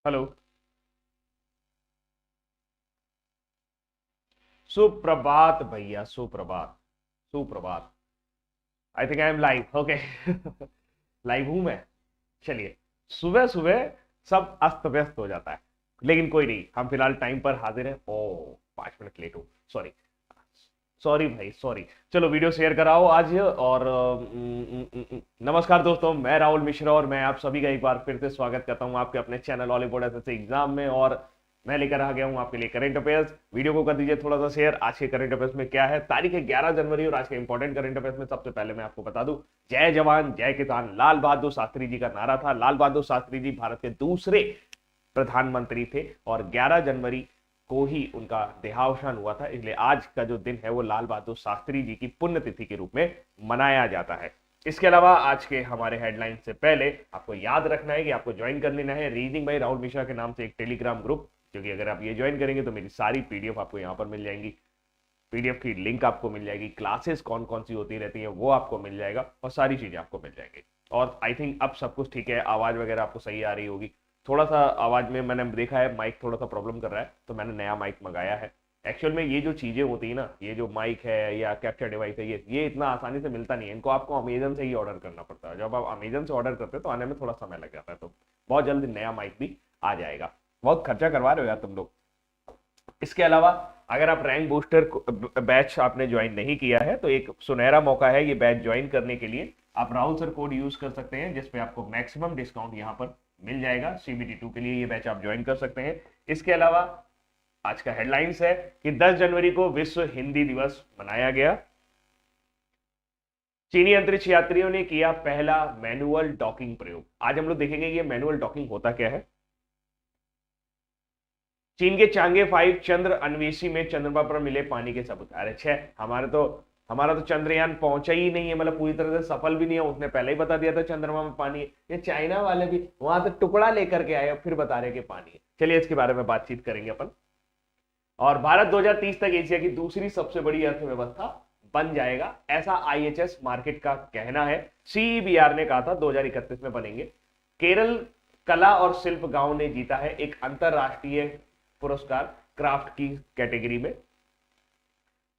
Hello. सुप्रभात भैया, सुप्रभात। सुप्रभात। I think I am live. Okay. Live हूं मैं। चलिए। सुबह सुबह सब अस्त व्यस्त हो जाता है, लेकिन कोई नहीं, हम फिलहाल टाइम पर हाजिर हैं। ओ, 5 मिनट लेट हूँ, सॉरी। सॉरी भाई, सॉरी। चलो वीडियो शेयर कराओ आज। और नमस्कार दोस्तों, मैं राहुल मिश्रा और मैं आप सभी का एक बार फिर से स्वागत करता हूं आपके अपने चैनल हॉलीवुड एसएससी एग्जाम में। और मैं लेकर आ गया हूं आपके लिए करंट अफेयर्स। वीडियो को कर दीजिए थोड़ा सा शेयर। आज के करंट अफेयर्स में क्या है, तारीख है 11 जनवरी और आज के इंपॉर्टेंट करंट अफेयर्स में सबसे पहले मैं आपको बता दूं, जय जवान जय किसान लाल बहादुर शास्त्री जी का नारा था। लाल बहादुर शास्त्री जी भारत के दूसरे प्रधानमंत्री थे और 11 जनवरी को ही उनका देहावसान हुआ था, इसलिए आज का जो दिन है वो लाल बहादुर शास्त्री जी की पुण्यतिथि के रूप में मनाया जाता है। इसके अलावा आज के हमारे हेडलाइन से पहले आपको याद रखना है कि आपको ज्वाइन कर लेना है रीडिंग बाय राहुल मिश्रा के नाम से एक टेलीग्राम ग्रुप, क्योंकि अगर आप ये ज्वाइन करेंगे तो मेरी सारी पीडीएफ आपको यहाँ पर मिल जाएंगी। पीडीएफ की लिंक आपको मिल जाएगी, क्लासेस कौन कौन सी होती रहती है वो आपको मिल जाएगा और सारी चीजें आपको मिल जाएंगी। और आई थिंक अब सब कुछ ठीक है, आवाज वगैरह आपको सही आ रही होगी। थोड़ा सा आवाज में मैंने देखा है माइक थोड़ा सा प्रॉब्लम कर रहा है, तो मैंने नया माइक मंगाया है। एक्चुअल में ये जो चीजें होती है ना, ये जो माइक है या कैप्चर डिवाइस है, ये इतना आसानी से मिलता नहीं है, इनको आपको अमेजन से ही ऑर्डर करना पड़ता है। जब आप अमेजन से ऑर्डर करते हैं तो आने में थोड़ा समय लग जाता है, तो बहुत जल्दी नया माइक भी आ जाएगा। बहुत खर्चा करवा रहे हो यार तुम लोग। इसके अलावा अगर आप रैंक बूस्टर बैच आपने ज्वाइन नहीं किया है तो एक सुनहरा मौका है ये बैच ज्वाइन करने के लिए। आप राहुल सर कोड यूज कर सकते हैं जिसपे आपको मैक्सिमम डिस्काउंट यहां पर मिल जाएगा। CBT2 के लिए ये बैच आप ज्वाइन कर सकते हैं। इसके अलावा आज का हेडलाइंस है कि 10 जनवरी को विश्व हिंदी दिवस मनाया गया। चीनी अंतरिक्ष यात्रियों ने किया पहला मैनुअल डॉकिंग प्रयोग। आज हम लोग देखेंगे ये मैनुअल डॉकिंग होता क्या है। चीन के चांगे 5 चंद्र अन्वेषी में चंद्रमा पर मिले पानी के सबूत। अरे छे, हमारा तो चंद्रयान पहुंचा ही नहीं है, मतलब पूरी तरह से सफल भी नहीं है। उसने पहले ही बता दिया था चंद्रमा में पानी है। ये चाइना वाले भी वहां तो टुकड़ा लेकर के आए, फिर बता रहे कि पानी है। चलिए इसके बारे में बातचीत करेंगे अपन। और भारत 2030 तक एशिया की दूसरी सबसे बड़ी अर्थव्यवस्था बन जाएगा, ऐसा IHS मार्केट का कहना है। CEBR ने कहा था 2031 में बनेंगे। केरल कला और शिल्प गांव ने जीता है एक अंतरराष्ट्रीय पुरस्कार क्राफ्ट की कैटेगरी में।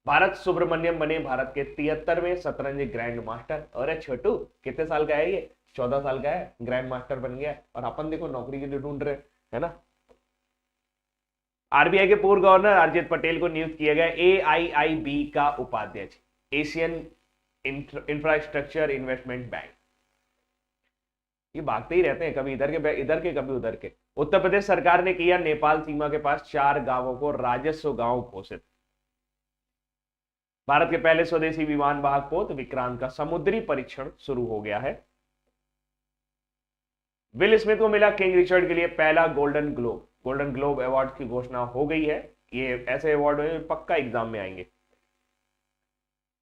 भारत सुब्रमण्यम बने भारत के 73वें शतरंज ग्रैंड मास्टर। अरे छोटू, कितने साल का है ये? 14 साल का है, ग्रैंड मास्टर बन गया। और अपन देखो नौकरी के लिए ढूंढ रहे है ना। RBI के पूर्व गवर्नर अरिजित पटेल को नियुक्त किया गया AIIB का उपाध्यक्ष, एशियन इंफ्रास्ट्रक्चर इन्वेस्टमेंट बैंक। ये भागते ही रहते हैं, कभी इधर के कभी उधर के। उत्तर प्रदेश सरकार ने किया नेपाल सीमा के पास 4 गांवों को राजस्व गांव घोषित। भारत के पहले स्वदेशी विमान वाहक पोत विक्रांत का समुद्री परीक्षण शुरू हो गया है। विल स्मिथ को मिला किंग रिचर्ड के लिए पहला गोल्डन ग्लोब अवार्ड की घोषणा हो गई है। ये ऐसे अवार्ड पक्का एग्जाम में आएंगे।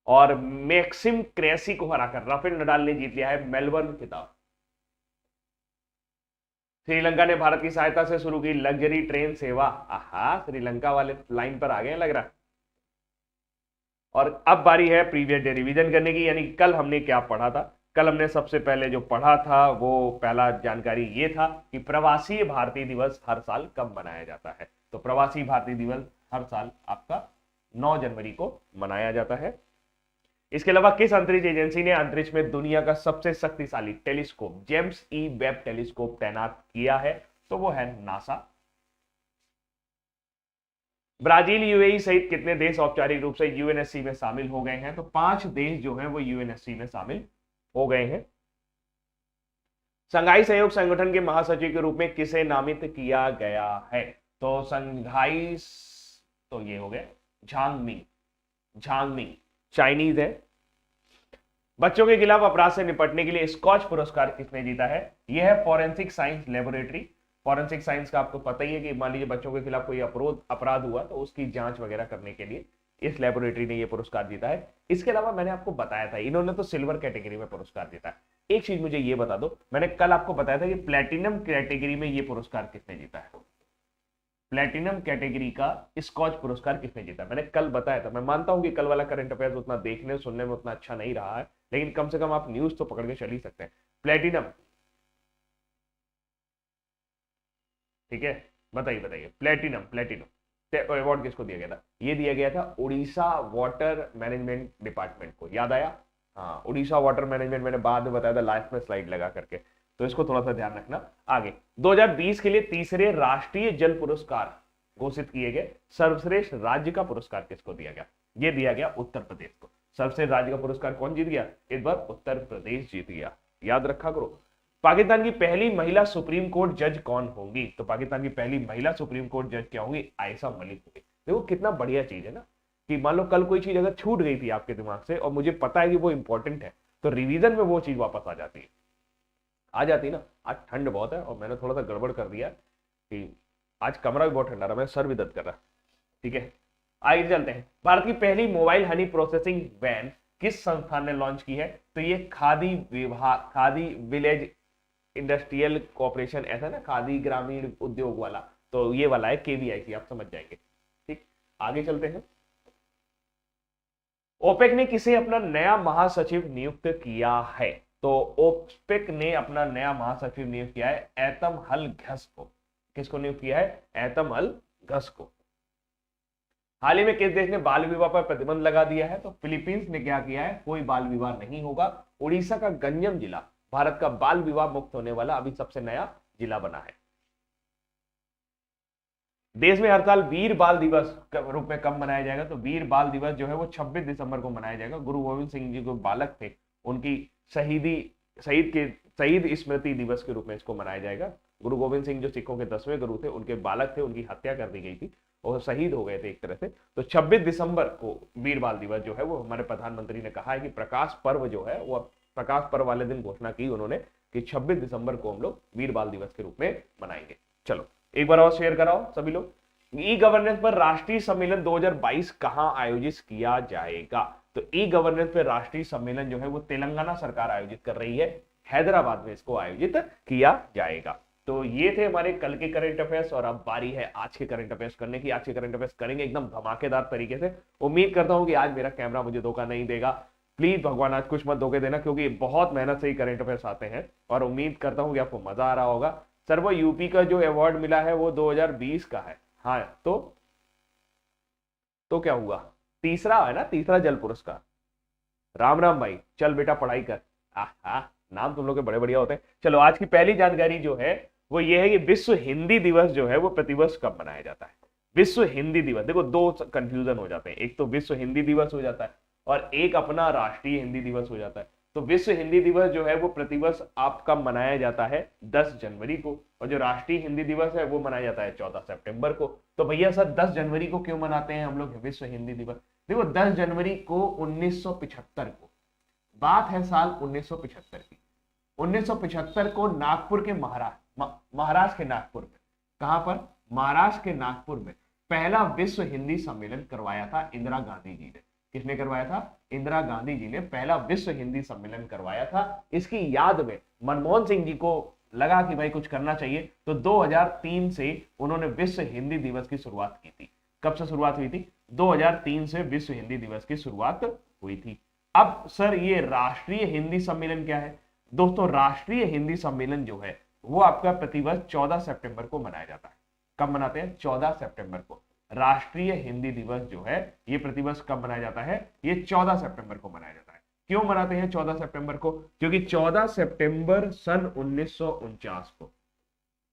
और मैक्सिम क्रेसी को हराकर राफेल नडाल ने जीत लिया है मेलबर्न खिताब। श्रीलंका ने भारत की सहायता से शुरू की लग्जरी ट्रेन सेवा। आहा, श्रीलंका वाले लाइन पर आ गए लग रहा। और अब बारी है प्रीवियस डे रिवीजन करने की, यानी कल हमने क्या पढ़ा था। कल हमने सबसे पहले जो पढ़ा था वो पहला जानकारी ये था कि प्रवासी भारतीय दिवस हर साल कब मनाया जाता है। तो प्रवासी भारतीय दिवस हर साल आपका 9 जनवरी को मनाया जाता है। इसके अलावा किस अंतरिक्ष एजेंसी ने अंतरिक्ष में दुनिया का सबसे शक्तिशाली टेलीस्कोप जेम्स ई वेब टेलीस्कोप तैनात किया है? तो वो है नासा। ब्राजील यूएई सहित कितने देश औपचारिक रूप से यूएनएससी में शामिल हो गए हैं? तो 5 देश जो हैं वो यूएनएससी में शामिल हो गए हैं। संघाई सहयोग संगठन के महासचिव के रूप में किसे नामित किया गया है? तो संघाई, तो ये हो गया झांगमिंग चाइनीज है। बच्चों के खिलाफ अपराध से निपटने के लिए स्कॉच पुरस्कार किसने जीता है? यह है forensic science laboratory. Forensic science का आपको पता ही है कि मान लीजिए बच्चों के खिलाफ कोई अपराध हुआ तो उसकी जांच वगैरह करने के लिए इस लेबोरेटरी ने यह पुरस्कार जीता है। इसके अलावा मैंने आपको बताया था इन्होंने तो सिल्वर कैटेगरी में पुरस्कार जीता है। एक चीज मुझे यह बता दो, मैंने कल आपको बताया था कि प्लेटिनम कैटेगरी में यह पुरस्कार किसने जीता है? प्लेटिनम कैटेगरी का स्कॉच पुरस्कार किसने जीता? मैंने कल बताया था। मैं मानता हूं कि कल वाला करंट अफेयर्स उतना देखने सुनने में उतना अच्छा नहीं रहा है, लेकिन कम से कम आप न्यूज तो पकड़ के चल ही सकते हैं। प्लेटिनम, ठीक है, बताइए बताइए। प्लेटिनम, प्लेटिनम अवार्ड किसको दिया गया था? ये दिया गया था उड़ीसा वाटर मैनेजमेंट डिपार्टमेंट को, याद आया? हाँ, उड़ीसा वाटर मैनेजमेंट, मैंने बाद में बताया था लास्ट में स्लाइड लगा करके, तो इसको थोड़ा सा ध्यान रखना। आगे 2020 के लिए तीसरे राष्ट्रीय जल पुरस्कार घोषित किए गए। सर्वश्रेष्ठ राज्य का पुरस्कार किसको दिया गया? ये दिया गया उत्तर प्रदेश को। सबसे राज्य का पुरस्कार कौन जीत गया? इस बार उत्तर प्रदेश जीत गया, याद रखा करो। पाकिस्तान की पहली महिला सुप्रीम कोर्ट जज कौन होंगी? तो पाकिस्तान की पहली महिला सुप्रीम कोर्ट जज क्या होंगी? आयशा मलिक होंगी। देखो कितना बढ़िया चीज है ना, कि मान लो कल कोई चीज अगर छूट गई थी आपके दिमाग से और मुझे पता है कि वो इंपॉर्टेंट है, तो रिवीजन में वो चीज वापस आ जाती है, आ जाती ना। आज ठंड बहुत है और मैंने थोड़ा सा गड़बड़ कर दिया कि आज कमरा भी बहुत ठंडा रहा, मैं सर भी दर्द कर रहा, ठीक है। आगे चलते हैं। भारत की पहली मोबाइल हनी प्रोसेसिंग वैन किस संस्थान ने लॉन्च की है? तो ये खादी विभाग, खादी विलेज इंडस्ट्रियल कॉर्पोरेशन, ऐसा ना, खादी ग्रामीण उद्योग वाला, तो ये वाला है KVIC, आप समझ जाएंगे। ठीक, आगे चलते हैं। ओपेक ने किसे अपना नया महासचिव नियुक्त किया है? तो ओपेक ने अपना नया महासचिव नियुक्त किया है एतम अल घस को। किसको नियुक्त किया है? एतम अल घस को। हाल ही में किस देश ने बाल विवाह पर प्रतिबंध लगा दिया है? तो फिलीपींस ने क्या किया है? कोई बाल विवाह नहीं होगा। उड़ीसा का गंजम जिला भारत का बाल विवाह मुक्त होने वाला अभी सबसे नया जिला बना है। देश में हर साल वीर बाल दिवस के रूप में कब मनाया जाएगा? तो वीर बाल दिवस जो है वो 26 दिसंबर को मनाया जाएगा। गुरु गोविंद सिंह जी जो बालक थे, उनकी शहीद स्मृति दिवस के रूप में इसको मनाया जाएगा। गुरु गोविंद सिंह जो सिखों के 10वें गुरु थे, उनके बालक थे, उनकी हत्या कर दी गई थी और शहीद हो गए थे एक तरह से। तो 26 दिसंबर को वीर बाल दिवस जो है वो हमारे प्रधानमंत्री ने कहा है कि प्रकाश पर्व जो है वो, प्रकाश पर्व वाले दिन घोषणा की उन्होंने कि 26 दिसंबर को हम लोग वीर बाल दिवस के रूप में मनाएंगे। चलो एक बार और शेयर कराओ सभी लोग। ई गवर्नेंस पर राष्ट्रीय सम्मेलन 2022 कहां आयोजित किया जाएगा? तो ई गवर्नेंस पर राष्ट्रीय सम्मेलन जो है वो तेलंगाना सरकार आयोजित कर रही है, हैदराबाद में इसको आयोजित किया जाएगा। तो ये थे हमारे कल के करंट अफेयर्स और अब बारी है आज के करंट अफेयर्स करने की। आज के करंट अफेयर्स करेंगे एकदम धमाकेदार तरीके से। उम्मीद करता हूं कि आज मेरा कैमरा मुझे धोखा नहीं देगा। प्लीज भगवान आज कुछ मत धोखे देना, क्योंकि बहुत मेहनत से ही करंट अफेयर्स आते हैं और उम्मीद करता हूं कि आपको मजा आ रहा होगा। सर वो यूपी का जो अवार्ड मिला है वो 2020 का है। हाँ, तो क्या हुआ? तीसरा है ना, तीसरा जल पुरस्कार। राम राम भाई, चल बेटा पढ़ाई कर। नाम तुम लोग के बड़े बढ़िया होते हैं। चलो आज की पहली जानकारी जो है वो ये है कि विश्व हिंदी दिवस जो है वो प्रतिवर्ष कब मनाया जाता है? विश्व हिंदी दिवस, देखो दो कंफ्यूजन हो जाते हैं, एक तो विश्व हिंदी दिवस हो जाता है और एक अपना राष्ट्रीय हिंदी दिवस हो जाता है। तो विश्व हिंदी दिवस जो है वो प्रतिवर्ष आपका मनाया जाता है 10 जनवरी को, और जो राष्ट्रीय हिंदी दिवस है वो मनाया जाता है 14 सितंबर को। तो भैया सर 10 जनवरी को क्यों मनाते हैं हम लोग विश्व हिंदी दिवस? देखो 10 जनवरी को 1975 को, बात है साल 1975 की। 1975 को नागपुर के महाराष्ट्र के नागपुर में, कहां पर? महाराष्ट्र के नागपुर में पहला विश्व हिंदी सम्मेलन करवाया था इंदिरा गांधी जी ने। किसने करवाया था? इंदिरा गांधी जी ने पहला विश्व हिंदी सम्मेलन करवाया था। इसकी याद में मनमोहन सिंह जी को लगा कि भाई कुछ करना चाहिए, तो 2003 से उन्होंने विश्व हिंदी दिवस की शुरुआत की थी। कब से शुरुआत हुई थी? 2003 से विश्व हिंदी दिवस की शुरुआत हुई थी। अब सर ये राष्ट्रीय हिंदी सम्मेलन क्या है? दोस्तों राष्ट्रीय हिंदी सम्मेलन जो है वो आपका प्रतिवर्ष 14 सितंबर को मनाया जाता है। कब मनाते हैं? 14 सितंबर को। राष्ट्रीय हिंदी दिवस जो है ये प्रतिवर्ष कब मनाया जाता है? ये 14 सितंबर को मनाया जाता है। क्यों मनाते हैं 14 सितंबर को? क्योंकि 14 सितंबर सन 1949 को,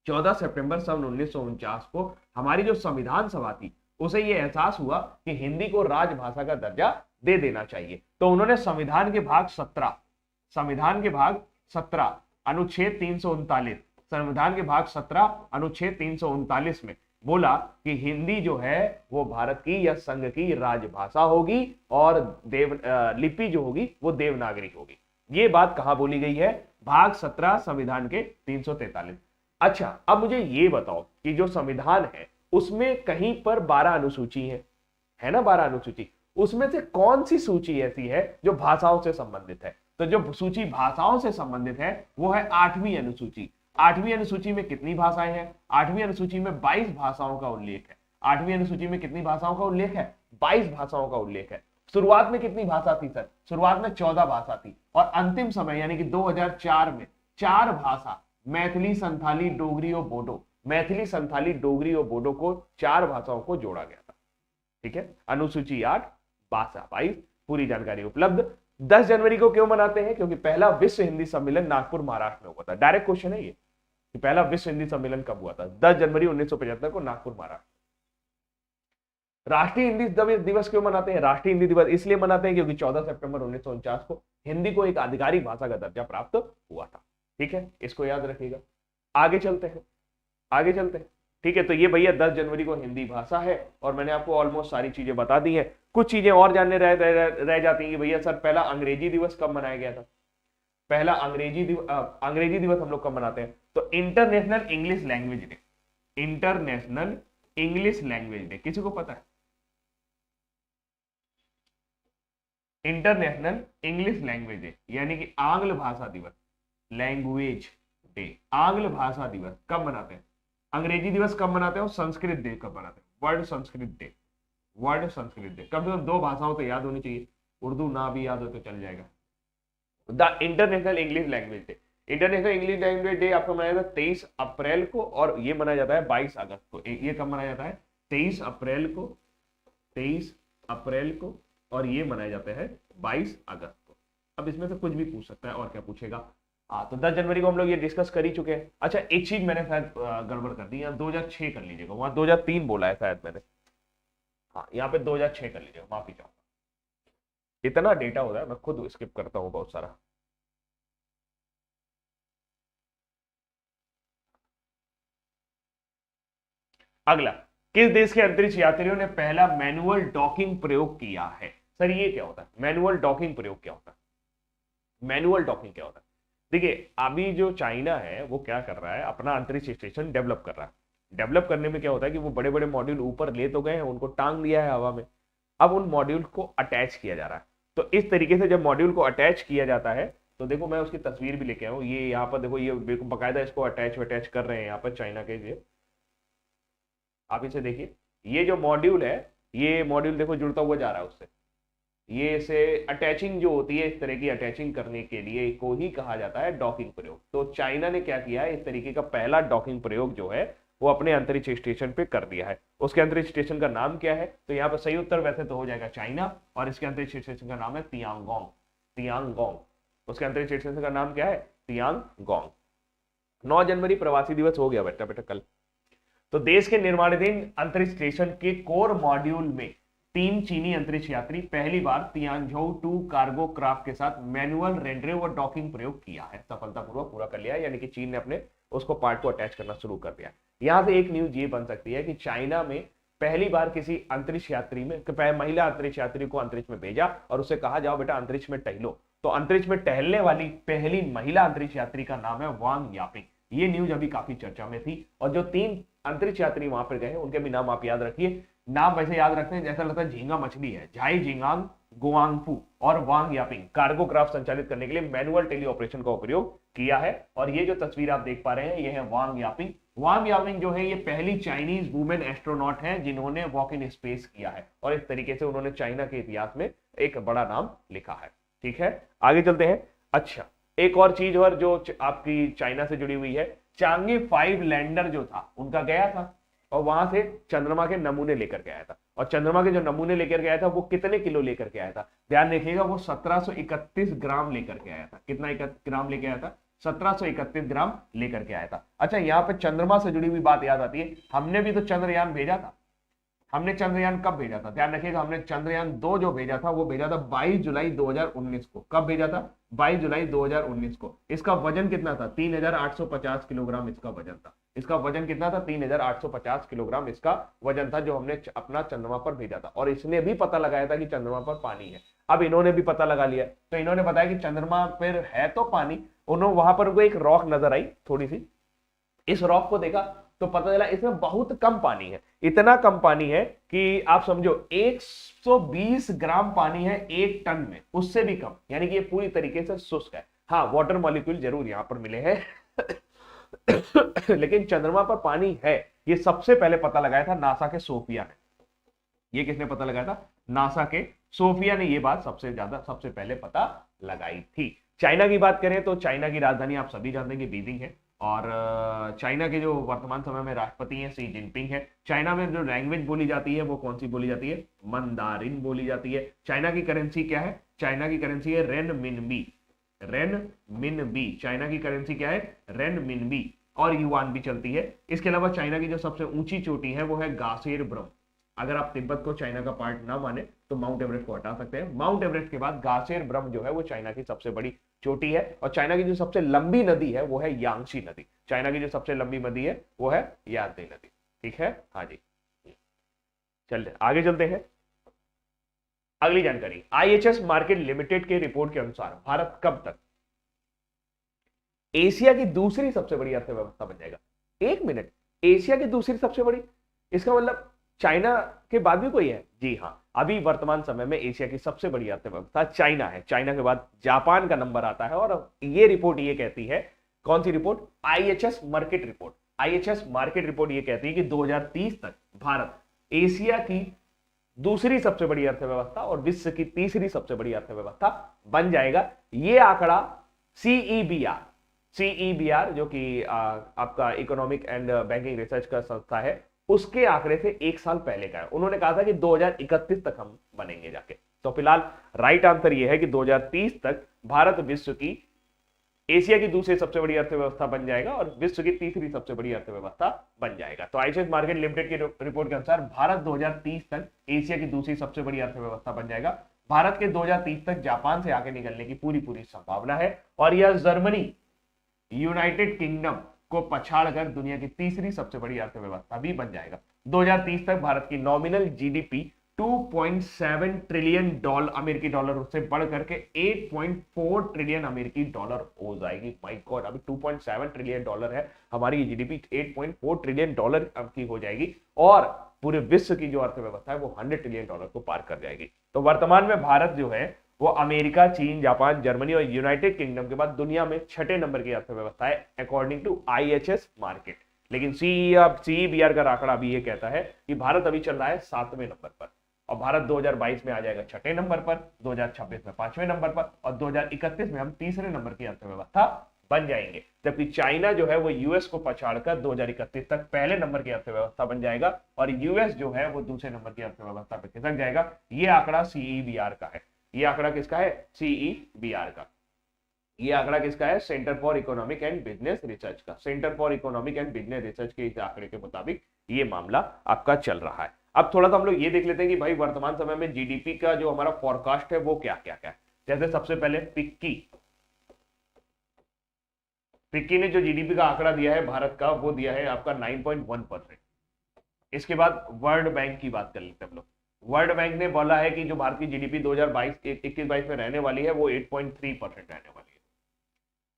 14 सितंबर सन 1949 को हमारी जो संविधान सभा थी उसे ये एहसास हुआ कि हिंदी को राजभाषा का दर्जा दे देना चाहिए। तो उन्होंने संविधान के भाग 17 अनुच्छेद 339, संविधान के भाग 17 अनुच्छेद 339 में बोला कि हिंदी जो है वो भारत की या संघ की राजभाषा होगी और लिपि जो होगी वो देवनागरी होगी। ये बात कहां बोली गई है? भाग 17 संविधान के 343। अच्छा अब मुझे ये बताओ कि जो संविधान है उसमें कहीं पर 12 अनुसूची है ना, 12 अनुसूची, उसमें से कौन सी सूची ऐसी है जो भाषाओं से संबंधित है? तो जो सूची भाषाओं से संबंधित है वो है 8वीं अनुसूची। 8वीं अनुसूची में कितनी भाषाएं हैं? 8वीं अनुसूची में 22 भाषाओं का उल्लेख है। 8वीं अनुसूची में कितनी भाषाओं का उल्लेख है? 22 भाषाओं का उल्लेख है। शुरुआत में कितनी भाषा थी सर? शुरुआत में 14 भाषा थी और अंतिम समय यानी कि 2004 में 4 भाषा, मैथिली, संथाली, डोगरी और बोडो, मैथिली, संथाली, डोगरी और बोडो को 4 भाषाओं को जोड़ा गया था। ठीक है, अनुसूची 8, भाषा 22, पूरी जानकारी उपलब्ध। 10 जनवरी को क्यों मनाते हैं? क्योंकि पहला विश्व हिंदी सम्मेलन नागपुर महाराष्ट्र में हुआ था। डायरेक्ट क्वेश्चन है ये कि पहला विश्व हिंदी सम्मेलन कब हुआ था? 10 जनवरी 1975 को नागपुर महाराष्ट्र। राष्ट्रीय हिंदी दिवस क्यों मनाते हैं? राष्ट्रीय हिंदी दिवस इसलिए मनाते हैं क्योंकि 14 सितंबर 1949 को हिंदी को एक आधिकारिक भाषा का दर्जा प्राप्त हुआ था। ठीक है, इसको याद रखिएगा। आगे चलते हैं, आगे चलते हैं। ठीक है, तो ये भैया 10 जनवरी को हिंदी भाषा है और मैंने आपको ऑलमोस्ट सारी चीजें बता दी हैं। कुछ चीजें और जानने रह जाती हैं कि भैया सर पहला अंग्रेजी दिवस कब मनाया गया था? पहला अंग्रेजी दिवस हम लोग कब मनाते हैं? तो international English language day, international English language day, किसी को पता है? इंटरनेशनल इंग्लिश लैंग्वेज डे यानी कि आंग्ल भाषा दिवस, लैंग्वेज डे, आंग्ल भाषा दिवस कब मनाते हैं? अंग्रेजी दिवस कब मनाते हैं और संस्कृत डे कब मनाते हैं? World Sanskrit day, world Sanskrit day. कम से कम 2 भाषाओं तो याद होनी चाहिए, उर्दू ना भी याद हो तो चल जाएगा। The international English language day, international English language day आपको मनाया जाता है 23 अप्रैल को और ये मनाया जाता है 22 अगस्त को। ये कब मनाया जाता है? 23 अप्रैल को, 23 अप्रैल को, और ये मनाया जाता है 22 अगस्त को। अब इसमें से कुछ भी पूछ सकता है, और क्या पूछेगा? तो 10 जनवरी को हम लोग ये डिस्कस कर ही चुके हैं। अच्छा, एक चीज मैंने शायद गड़बड़ कर दी, यहाँ 2006 कर लीजिएगा, वहां 2003 बोला है शायद मैंने। हाँ, यहाँ पे 2006 कर लीजिएगा, माफी चाहूंगा। इतना डेटा होता है, मैं खुद स्किप करता हूँ बहुत सारा। अगला, किस देश के अंतरिक्ष यात्रियों ने पहला मैनुअल डॉकिंग प्रयोग किया है? सर ये क्या होता है मैनुअल डॉकिंग प्रयोग? क्या होता है मैनुअल डॉकिंग? क्या होता है? देखिए, अभी जो चाइना है वो क्या कर रहा है, अपना अंतरिक्ष स्टेशन डेवलप कर रहा है। डेवलप करने में क्या होता है कि वो बड़े बड़े मॉड्यूल ऊपर ले तो गए हैं, उनको टांग दिया है हवा में, अब उन मॉड्यूल को अटैच किया जा रहा है। तो इस तरीके से जब मॉड्यूल को अटैच किया जाता है, तो देखो मैं उसकी तस्वीर भी लेके आया हूँ, ये यहाँ पर देखो, ये बाकायदा इसको अटैच कर रहे हैं यहाँ पर चाइना के लिए। आप इसे देखिए, ये जो मॉड्यूल है, ये मॉड्यूल देखो जुड़ता हुआ जा रहा है उससे। ये से अटैचिंग जो होती है, इस तरह की अटैचिंग करने के लिए को ही कहा जाता है डॉकिंग प्रयोग। तो चाइना ने क्या किया है, इस तरीके का पहला डॉकिंग प्रयोग जो है वो अपने अंतरिक्ष स्टेशन पे कर दिया है। उसके अंतरिक्ष स्टेशन का नाम क्या है? तो यहाँ पर सही उत्तर वैसे तो हो जाएगा चाइना, और इसके अंतरिक्ष स्टेशन का नाम है तियांगोंग, तियांगोंग। उसके अंतरिक्ष स्टेशन का नाम क्या है? तियांगोंग। 9 जनवरी प्रवासी दिवस हो गया बेटा कल। तो देश के निर्माणाधीन अंतरिक्ष स्टेशन के कोर मॉड्यूल में 3 चीनी अंतरिक्ष यात्री पहली बार तियांझोउ 2 कार्गो क्राफ्ट के साथ मैनुअल रेंडरे और डॉकिंग प्रयोग किया है, सफलतापूर्वक पूरा कर लिया है। यानी कि चीन ने अपने उसको पार्ट को अटैच करना शुरू कर दिया। यहां से एक न्यूज ये बन सकती है कि चाइना में पहली बार किसी अंतरिक्ष यात्री में, महिला अंतरिक्ष यात्री को अंतरिक्ष में भेजा और उससे कहा जाओ बेटा अंतरिक्ष में टहलो। तो अंतरिक्ष में टहलने वाली पहली महिला अंतरिक्ष यात्री का नाम है वांग यापिंग। ये न्यूज अभी काफी चर्चा में थी। और जो 3 अंतरिक्ष यात्री वहां पर गए उनके भी नाम आप याद रखिए। नाम वैसे याद रखते हैं जैसा लगता है झींगा मछली है, झाई जिंगांग गुआंगफू और वांग यापिंग कार्गो क्राफ्ट संचालित करने के लिए मैनुअल टेली ऑपरेशन का उपयोग किया है। और ये जो तस्वीर आप देख पा रहे हैं ये है वांग यापिंग। वांग यापिंग जो है ये पहली चाइनीज वुमेन एस्ट्रोनॉट है जिन्होंने वॉक इन स्पेस किया है, और इस तरीके से उन्होंने चाइना के इतिहास में एक बड़ा नाम लिखा है। ठीक है, आगे चलते हैं। अच्छा, एक और चीज और जो आपकी चाइना से जुड़ी हुई है, चांगे 5 लैंडर जो था उनका गया था और वहां से चंद्रमा के नमूने लेकर के आया था। और चंद्रमा के जो नमूने लेकर के आया था वो कितने किलो लेकर के आया था? ध्यान रखिएगा, वो 1731 ग्राम लेकर के आया था। कितना ग्राम लेके आया था? 1731 ग्राम लेकर के आया था। अच्छा, यहाँ पे चंद्रमा से जुड़ी हुई बात याद आती है, हमने भी तो चंद्रयान भेजा था। हमने चंद्रयान कब भेजा था? ध्यान रखिएगा, हमने चंद्रयान 2 जो भेजा था वो भेजा था 22 जुलाई 2019 को। कब भेजा था? 22 जुलाई 2019 को। इसका वजन कितना था? 3850 किलोग्राम इसका वजन था। इसका वजन कितना था? 3850 किलोग्राम इसका वजन था जो हमने अपना चंद्रमा पर भेजा था। और इसने भी पता लगाया था कि चंद्रमा पर पानी है। अब इन्होंने भी पता लगा लिया, तो इन्होंने बताया कि चंद्रमा पर है तो पानी। उन्होंने वहां पर उनको एक रॉक नजर आई थोड़ी सी, इस रॉक को देखा तो पता चला इसमें बहुत कम पानी है। इतना कम पानी है कि आप समझो 120 ग्राम पानी है 1 टन में, उससे भी कम। यानी कि ये पूरी तरीके से शुष्क है। हाँ, वाटर मॉलिक्यूल जरूर यहां पर मिले हैं लेकिन चंद्रमा पर पानी है, ये सबसे पहले पता लगाया था नासा के सोफिया ने। ये किसने पता लगाया था? नासा के सोफिया ने ये बात सबसे पहले पता लगाई थी। चाइना की बात करें तो चाइना की राजधानी आप सभी जानते हैं कि बीजिंग है। और चाइना के जो वर्तमान समय में राष्ट्रपति हैं शी जिनपिंग है। चाइना में जो लैंग्वेज बोली जाती है वो कौन सी बोली जाती है? मंदारिन बोली जाती है। चाइना की करेंसी क्या है? चाइना की करेंसी है रेन मिनबी। रेन मिनबी चाइना की करेंसी क्या है? रेन मिनबी। और युआन भी चलती है। इसके अलावा चाइना की जो सबसे ऊंची चोटी है वो है गासेर ब्रह्म। अगर आप तिब्बत को चाइना का पार्ट ना माने तो माउंट एवरेस्ट को हटा सकते हैं। माउंट एवरेस्ट के बाद गासेर ब्रह्म जो है वो चाइना की सबसे बड़ी चोटी है। और चाइना की जो सबसे लंबी नदी है वो है यांगशी नदी। चाइना की जो सबसे लंबी नदी है वो है यांगशी नदी। ठीक है, हाँ जी। चलते आगे चलते हैं। अगली जानकारी, आईएचएस मार्केट लिमिटेड के रिपोर्ट के अनुसार भारत कब तक एशिया की दूसरी सबसे बड़ी अर्थव्यवस्था बन जाएगा? एक मिनट, एशिया की दूसरी सबसे बड़ी, इसका मतलब चाइना के बाद भी कोई है? जी हाँ, अभी वर्तमान समय में एशिया की सबसे बड़ी अर्थव्यवस्था चाइना है। चाइना के बाद जापान का नंबर आता है। और ये रिपोर्ट ये कहती है, कौन सी report? IHS market report. IHS market report ये कहती है कि 2030 तक भारत एशिया की दूसरी सबसे बड़ी अर्थव्यवस्था और विश्व की तीसरी सबसे बड़ी अर्थव्यवस्था बन जाएगा। ये आंकड़ा सीईबीआर जो कि आपका इकोनॉमिक एंड बैंकिंग रिसर्च का संस्था है, उसके आंकड़े से एक साल पहले का है। उन्होंने कहा था कि 2031 तक हम बनेंगे जाके। तो फिलहाल राइट आंसर ये है कि 2030 तक भारत विश्व की एशिया की दूसरी सबसे बड़ी अर्थव्यवस्था बन जाएगा और विश्व की तीसरी सबसे बड़ी अर्थव्यवस्था बन जाएगा। तो आईएचएस मार्केट लिमिटेड की रिपोर्ट के अनुसार भारत 2030 तक एशिया की दूसरी सबसे बड़ी अर्थव्यवस्था बन जाएगा। भारत के 2030 तक जापान से आगे निकलने की पूरी संभावना है और यह जर्मनी, यूनाइटेड किंगडम को पछाड़कर दुनिया की तीसरी सबसे बड़ी अर्थव्यवस्था भी बन जाएगा। 2030 तक भारत की नॉमिनल जीडीपी 2.7 ट्रिलियन अमेरिकी डॉलर उससे बढ़ करके 8.4 ट्रिलियन अमेरिकी डॉलर हो जाएगी। माय गॉड, अभी 2.7 ट्रिलियन डॉलर है, हमारी जीडीपी 8.4 ट्रिलियन डॉलर की हो जाएगी और पूरे विश्व की जो अर्थव्यवस्था है वो 100 ट्रिलियन डॉलर को पार कर जाएगी। तो वर्तमान में भारत जो है वो अमेरिका, चीन, जापान, जर्मनी और यूनाइटेड किंगडम के बाद दुनिया में 6ठे नंबर की अर्थव्यवस्था है अकॉर्डिंग टू आईएचएस मार्केट। लेकिन सीईबीआर का आंकड़ा अभी ये कहता है कि भारत अभी चल रहा है 7वें नंबर पर और भारत 2022 में आ जाएगा 6ठे नंबर पर, 2026 में 5वें नंबर पर और 2031 में हम तीसरे नंबर की अर्थव्यवस्था बन जाएंगे। जबकि चाइना जो है वो यूएस को पछाड़कर 2031 तक पहले नंबर की अर्थव्यवस्था बन जाएगा और यूएस जो है वो दूसरे नंबर की अर्थव्यवस्था पर खिसक जाएगा। ये आंकड़ा सीईबीआर का है। ये आंकड़ा किसका है? सीईबीआर का। ये आंकड़ा किसका है? Centre for economic and business research का। Centre for economic and business research के इस आंकड़े के मुताबिक ये मामला आपका चल रहा है। अब थोड़ा सा हम लोग ये देख लेते हैं कि भाई वर्तमान समय में जीडीपी का जो हमारा फोरकास्ट है वो क्या क्या है। जैसे सबसे पहले फिक्की ने जो जीडीपी का आंकड़ा दिया है भारत का, वो दिया है आपका 9.1%। इसके बाद वर्ल्ड बैंक की बात कर लेते हैं हम लोग। वर्ल्ड बैंक ने बोला है कि जो भारत की जीडीपी 2021-22 में रहने वाली है वो 8.3% रहने वाली है।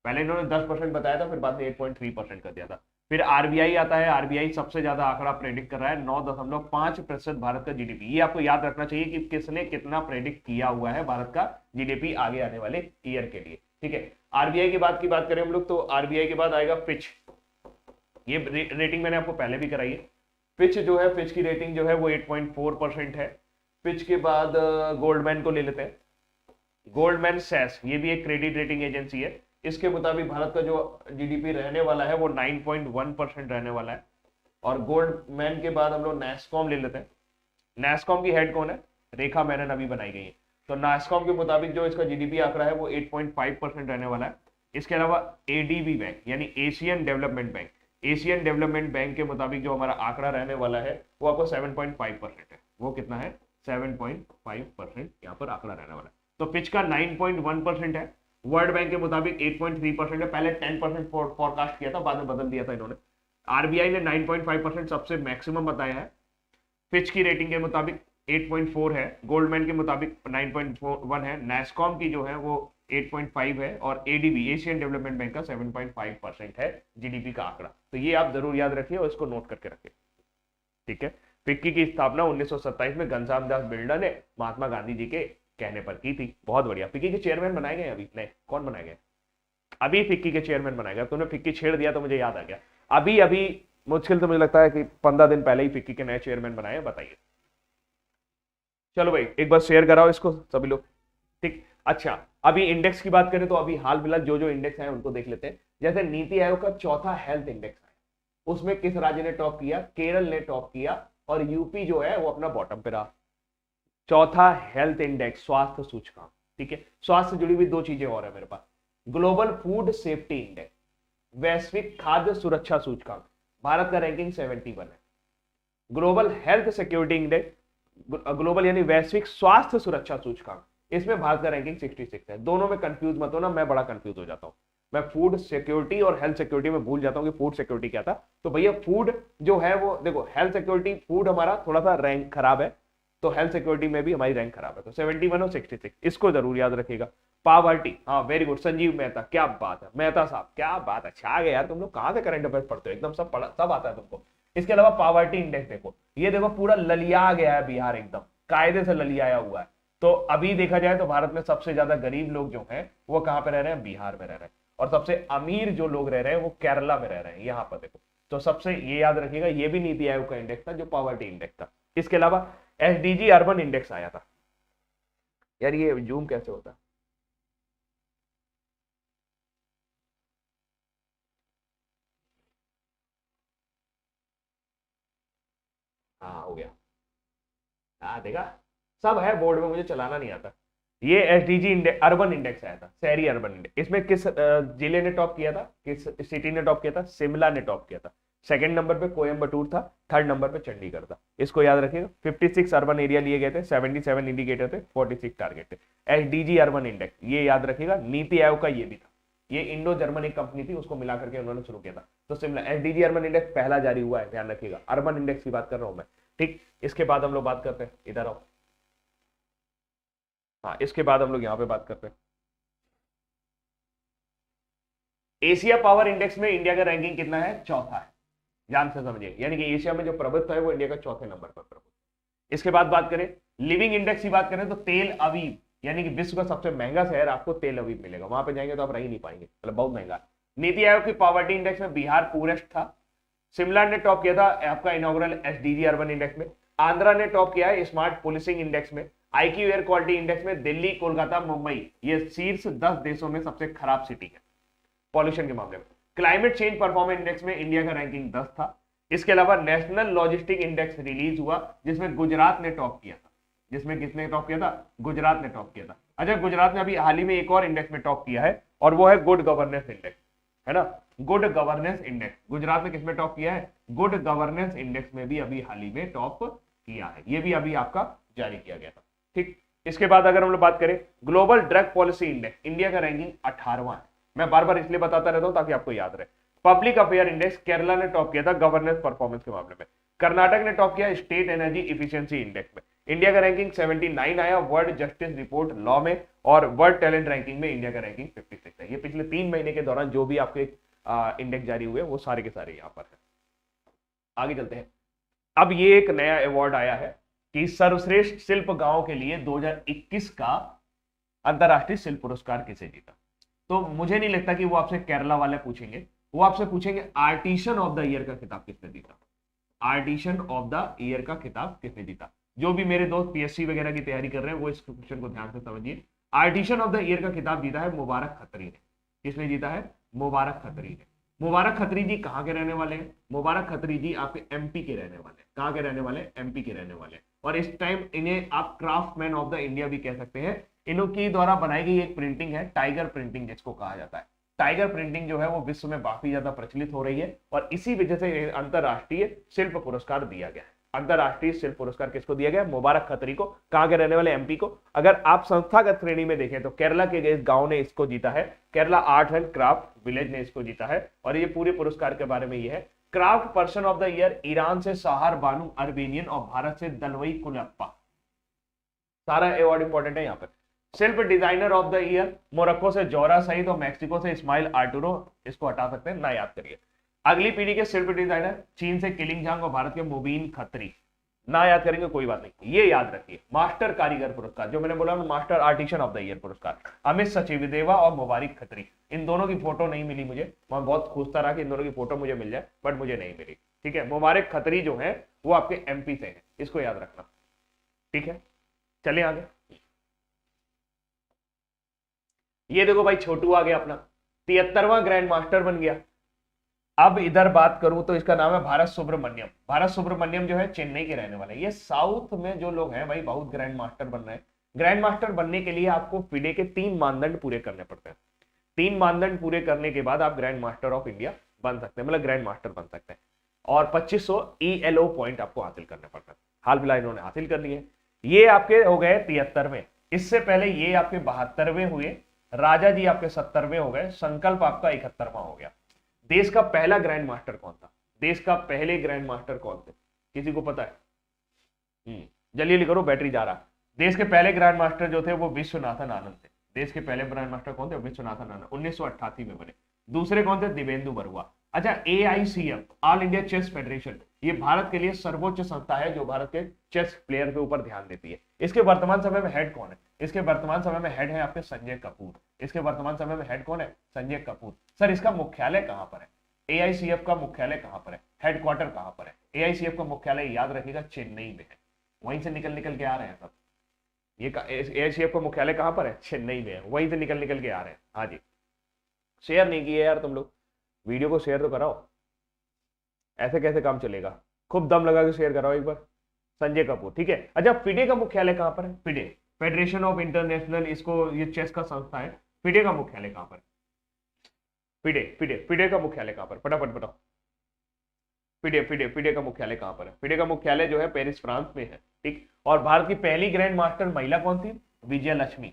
पहले इन्होंने 10% बताया था, फिर बाद में 8.3% कर दिया था। फिर आरबीआई आता है, आरबीआई सबसे ज्यादा आंकड़ा प्रेडिक्ट कर रहा है 9.5% भारत का जीडीपी। ये आपको याद रखना चाहिए कि किसने कितना प्रेडिक्ट किया हुआ है भारत का जीडीपी आगे आने वाले ईयर के लिए। ठीक है, आरबीआई की बात करें हम लोग तो आरबीआई के बाद आएगा फिच। ये रेटिंग मैंने आपको पहले भी कराई है। पिच जो है, पिच की रेटिंग जो है वो 8.4% है। पिच के बाद गोल्डमैन को ले लेते हैं। गोल्डमैन सैस, ये भी एक क्रेडिट रेटिंग एजेंसी है। इसके मुताबिक भारत का जो जीडीपी रहने वाला है वो 9.1% रहने वाला है। और गोल्डमैन के बाद हम लोग नैस्कॉम ले लेते हैं। नैस्कॉम की हेड कौन है? रेखा मेनन अभी बनाई गई है। तो नैस्कॉम के मुताबिक जो इसका जीडीपी आंकड़ा है वो 8.5% रहने वाला है। इसके अलावा एडीबी बैंक यानी Asian development bank, Asian development bank के मुताबिक जो हमारा आंकड़ा रहने वाला है वो आपको 7.5% है। वो कितना है? 7.5% यहाँ पर आंकड़ा रहने वाला है। तो पिच का 9.1% है। वर्ल्ड बैंक के मुताबिक 8.3% है। पहले 10% फोरकास्ट किया था, बाद में बदल दिया था इन्होंने। आरबीआई ने 9.5% सबसे मैक्सिमम बताया है। पिच की रेटिंग के मुताबिक 8.4 है। गोल्डमैन के मुताबिक 9.1 है। नैस्कॉम की जो है वो 8.5 है और एडीबी एशियन डेवलपमेंट बैंक का 7.5% है जीडीपी का आंकड़ा। तो ये आप जरूर याद रखिए और इसको नोट करके रखिए। ठीक है, फिक्की की स्थापना 1927 में घनश्याम दास बिरला ने महात्मा गांधी जी के कहने पर की थी। बहुत बढ़िया। फिक्की के चेयरमैन बनाए गए अभी? नहीं, कौन बनाए गए? अभी फिक्की के चेयरमैन बनाए गए। तुमने फिक्की छेड़ दिया तो मुझे याद आ गया। अभी मुश्किल से मुझे लगता है कि 15 दिन पहले ही फिक्की के नए चेयरमैन बनाए। बताइए। चलो भाई एक बार शेयर कराओ इसको सभी लोग। ठीक, अच्छा, अभी इंडेक्स की बात करें तो अभी हाल फिलहाल जो जो इंडेक्स है उनको देख लेते हैं। जैसे नीति आयोग का चौथा हेल्थ इंडेक्स है, उसमें किस राज्य ने टॉप किया? केरल ने टॉप किया, और यूपी जो है वो अपना बॉटम पे रहा। चौथा हेल्थ इंडेक्स, स्वास्थ्य सूचकांक, ठीक है। स्वास्थ्य से जुड़ी हुई दो चीजें और है मेरे पास, ग्लोबल फूड सेफ्टी इंडेक्स, वैश्विक खाद्य सुरक्षा सूचकांक, भारत का रैंकिंग 71 है। Global health security index, global यानी वैश्विक स्वास्थ्य सुरक्षा सूचकांक, इसमें भारत का रैंकिंग 66 है। दोनों में कंफ्यूज मत होना, मैं बड़ा कंफ्यूज हो जाता हूं। मैं फूड सिक्योरिटी और हेल्थ सिक्योरिटी में भूल जाता हूं कि फूड सिक्योरिटी क्या था। तो भैया फूड जो है वो देखो, हेल्थ सिक्योरिटी, फूड हमारा थोड़ा सा रैंक खराब है, तो हेल्थ सिक्योरिटी में भी हमारी रैंक खराब है। तो 71 और 66, इसको जरूर याद रखिएगा। पावर्टी, हाँ वेरी गुड, संजीव मेहता, क्या बात है मेहता साहब, क्या बात है, अच्छा आ गया यार, तुम लोग कहां से करंट अफेयर्स पढ़ते हो, एकदम सब पढ़ा, सब आता है तुमको। इसके अलावा पावर्टी इंडेक्स देखो, ये देखो पूरा ललिया गया है बिहार, एकदम कायदे से ललियाया हुआ है। तो अभी देखा जाए तो भारत में सबसे ज्यादा गरीब लोग जो हैं वो कहां पे रह रहे हैं? बिहार में रह रहे हैं। और सबसे अमीर जो लोग रह रहे हैं वो केरला में रह रहे हैं, यहां पर देखो। तो सबसे ये याद रखिएगा, ये भी नीति आयोग का इंडेक्स था जो पावर्टी इंडेक्स था। इसके अलावा एसडीजी अर्बन इंडेक्स आया था। यार ये जूम कैसे होता है? हाँ हो गया, हाँ देखा, सब है बोर्ड में, मुझे चलाना नहीं आता। ये एसडीजी इंडेक्स, अर्बन इंडेक्स आया था, शहरी अर्बन इंडेक्स। इसमें किस जिले ने टॉप किया था, किस सिटी ने टॉप किया था? शिमला ने टॉप किया था। सेकंड नंबर पे कोयम्बटूर था, थर्ड नंबर पे चंडीगढ़ था। इसको याद रखिएगा। 56 अर्बन एरिया लिए गए थे, 77 इंडिकेटर थे, 46 टारगेट थे। एसडीजी अर्बन इंडेक्स, ये याद रखिएगा, नीति आयोग का ये भी था। ये इंडो जर्मन एक कंपनी थी, उसको मिला करके उन्होंने शुरू किया था। तो शिमला, एसडीजी अर्बन इंडेक्स पहला जारी हुआ है, ध्यान रखिएगा। अर्बन इंडेक्स की बात कर रहा हूं मैं, ठीक। इसके बाद हम लोग बात करते हैं, इधर आओ। हाँ, इसके बाद हम लोग यहाँ पे बात करते हैं, एशिया पावर इंडेक्स में इंडिया का रैंकिंग कितना है? चौथा है। ध्यान से समझिए, यानी कि एशिया में जो प्रभुत्व है वो इंडिया का चौथे नंबर पर प्रभुत्व। इसके बाद बात करें लिविंग इंडेक्स की, बात करें तो तेल अवीव, यानी कि विश्व का सबसे महंगा शहर आपको तेल अवीव मिलेगा। वहां पे जाएंगे तो आप रह ही नहीं पाएंगे, मतलब बहुत महंगा। नीति आयोग की पॉवर्टी इंडेक्स में बिहार पूरेस्ट था। शिमला ने टॉप किया था आपका इनॉग्रल एसडीजी अर्बन इंडेक्स में। आंध्रा ने टॉप किया है स्मार्ट पुलिसिंग इंडेक्स में। आईक्यू एयर क्वालिटी इंडेक्स में दिल्ली, कोलकाता, मुंबई, ये शीर्ष 10 देशों में सबसे खराब सिटी है पॉल्यूशन के मामले में। क्लाइमेट चेंज परफॉर्मेंस इंडेक्स में इंडिया का रैंकिंग 10 था। इसके अलावा नेशनल लॉजिस्टिक इंडेक्स रिलीज हुआ, जिसमें गुजरात ने टॉप किया था। जिसमें किसने टॉप किया था? गुजरात ने टॉप किया था। अच्छा, गुजरात ने अभी हाल ही में एक और इंडेक्स में टॉप किया है, और वो है गुड गवर्नेंस इंडेक्स, है ना। गुड गवर्नेंस इंडेक्स गुजरात ने किसमें टॉप किया है? गुड गवर्नेंस इंडेक्स में भी अभी हाल ही में टॉप किया है। ये भी अभी आपका जारी किया गया था, ठीक। इसके बाद अगर हम लोग बात करें global drug policy index, India का रैंकिंग 18वां है। मैं बार बार इसलिए बताता रहता हूं ताकि आपको याद रहे। पब्लिक अफेयर इंडेक्स, केरला ने टॉप किया था गवर्नेंस परफॉर्मेंस के मामले में। कर्नाटक ने टॉप किया स्टेट एनर्जी इफिशियंसी इंडेक्स में। इंडिया का रैंकिंग 79 आया वर्ल्ड जस्टिस रिपोर्ट लॉ में, और वर्ल्ड टैलेंट रैंकिंग में इंडिया का रैंकिंग 56 है। ये पिछले 3 महीने के दौरान जो भी आपके इंडेक्स जारी हुए वो सारे के सारे यहाँ पर है। आगे चलते हैं। अब ये एक नया अवार्ड आया है कि सर्वश्रेष्ठ शिल्प गांव के लिए 2021 का अंतरराष्ट्रीय शिल्प पुरस्कार किसे जीता। तो मुझे नहीं लगता कि वो आपसे केरला वाले पूछेंगे, वो आपसे पूछेंगे आर्टिशन ऑफ द ईयर का खिताब किसने जीता। आर्टिशन ऑफ द ईयर का खिताब किसने जीता। जो भी मेरे दोस्त पीएससी वगैरह की तैयारी कर रहे हैं वो इस क्वेश्चन को ध्यान से समझिए। आर्टिशन ऑफ द ईयर का खिताब जीता है मुबारक खत्री ने। किसने जीता है? मुबारक खत्री ने। मुबारक खत्री जी कहाँ के रहने वाले हैं? मुबारक खत्री जी आपके एमपी के रहने वाले हैं। कहाँ के रहने वाले? एमपी के रहने वाले हैं। और इस टाइम इन्हें आप क्राफ्टमैन ऑफ द इंडिया भी कह सकते हैं। इनकी द्वारा बनाई गई एक प्रिंटिंग है टाइगर प्रिंटिंग, जिसको कहा जाता है। टाइगर प्रिंटिंग जो है वो विश्व में काफी ज्यादा प्रचलित हो रही है, और इसी वजह से अंतरराष्ट्रीय शिल्प पुरस्कार दिया गया है। अंतरराष्ट्रीय शिल्प पुरस्कार किसको दिया गया? मुबारक खत्री को। कहां के रहने वाले? एमपी को। अगर आप संस्थागत श्रेणी में देखें तो केरला के इस गांव ने इसको जीता है, Kerala art and craft village ने इसको जीता है। और ये पूरे पुरस्कार के बारे में ये है। Craft person of the year Iran से साहर बानू अर्बेनियन, और भारत से दलवई कुलप्पा। सारा अवार्ड इंपॉर्टेंट है यहाँ पर। शिल्प designer of the year Morocco से जोरा सईद, और मैक्सिको से इस्माइल आर्टुरो। इसको हटा सकते हैं, ना याद करिए। अगली पीढ़ी के शिल्प डिजाइनर चीन से किलिंग झांग, और भारत के मुबीन खत्री। ना याद करेंगे कोई बात नहीं, ये याद रखिए। मास्टर कारीगर पुरस्कार, जो मैंने बोला master artisan of the year पुरस्कार, अमित सचिवदेवा और मुबारक खत्री। इन दोनों की फोटो नहीं मिली मुझे, मैं बहुत खोजता रहा कि इन दोनों की फोटो मुझे मिल जाए, बट मुझे नहीं मिली। ठीक है, मुबारक खत्री जो है वो आपके एमपी से है, इसको याद रखना। ठीक है, चलिए आगे। ये देखो भाई छोटू आ गया अपना, 73वां ग्रैंड मास्टर बन गया। अब इधर बात करूं तो इसका नाम है भारत सुब्रमण्यम। भारत सुब्रमण्यम जो है चेन्नई के रहने वाले हैं। ये साउथ में जो लोग हैं भाई बहुत ग्रैंड मास्टर बन रहे हैं। ग्रैंड मास्टर बनने के लिए आपको फिडे के 3 मानदंड पूरे करने पड़ते हैं। 3 मानदंड पूरे करने के बाद आप ग्रैंड मास्टर ऑफ इंडिया बन सकते हैं, मतलब ग्रैंड मास्टर बन सकते हैं। और 2500 ELO पॉइंट आपको हासिल करने पड़ते हैं। हाल फिलहाल इन्होंने हासिल कर लिए। ये आपके हो गए 73वें। इससे पहले ये आपके 72वें हुए, राजा जी आपके 70वें हो गए, संकल्प आपका 71वां हो गया। देश का पहला ग्रैंड मास्टर कौन था? देश का पहले ग्रैंड मास्टर कौन थे? किसी को पता है? जल्दी करो, बैटरी जा रहा। देश के पहले ग्रैंड मास्टर जो थे वो विश्वनाथन आनंद थे। देश के पहले ग्रैंड मास्टर कौन थे? विश्वनाथन आनंद, 1988 में बने। दूसरे कौन थे? दिव्येंदु बरुआ। अच्छा, AICF, all India chess federation, ये भारत के लिए सर्वोच्च संस्था है जो भारत के चेस प्लेयर के ऊपर ध्यान देती है। इसके वर्तमान समय में हेड कौन है? इसके वर्तमान समय में हेड है आपके संजय कपूर। इसके वर्तमान समय में हेड कौन है? संजय कपूर। सर इसका मुख्यालय कहां पर है? AICF का मुख्यालय कहां पर है? हेडक्वार्टर कहां पर है? AICF का मुख्यालय याद रखिएगा चेन्नई में है। वहीं से निकल निकल के आ रहे हैं सब। ये AICF का मुख्यालय कहां पर है? चेन्नई में है। वहीं से निकल निकल के आ रहे हैं। हाँ जी, शेयर नहीं किए यार तुम लोग, वीडियो को शेयर तो कराओ। ऐसे कैसे काम चलेगा? खूब दम लगा के शेयर कराओ एक बार। संजय कपूर, ठीक है। अच्छा, फिडे का मुख्यालय कहां पर है? फिडे, फेडरेशन ऑफ इंटरनेशनल, इसको ये चेस का संस्था है। फिडे का मुख्यालय कहां पर है? फिडे फिडे फिडे का मुख्यालय कहां पर? फटाफट बताओ। फिडे फिडे फिडे का मुख्यालय कहां पर है? फिडे का मुख्यालय जो है पेरिस, फ्रांस में है, ठीक। और भारत की पहली ग्रैंड मास्टर महिला कौन थी? विजया लक्ष्मी।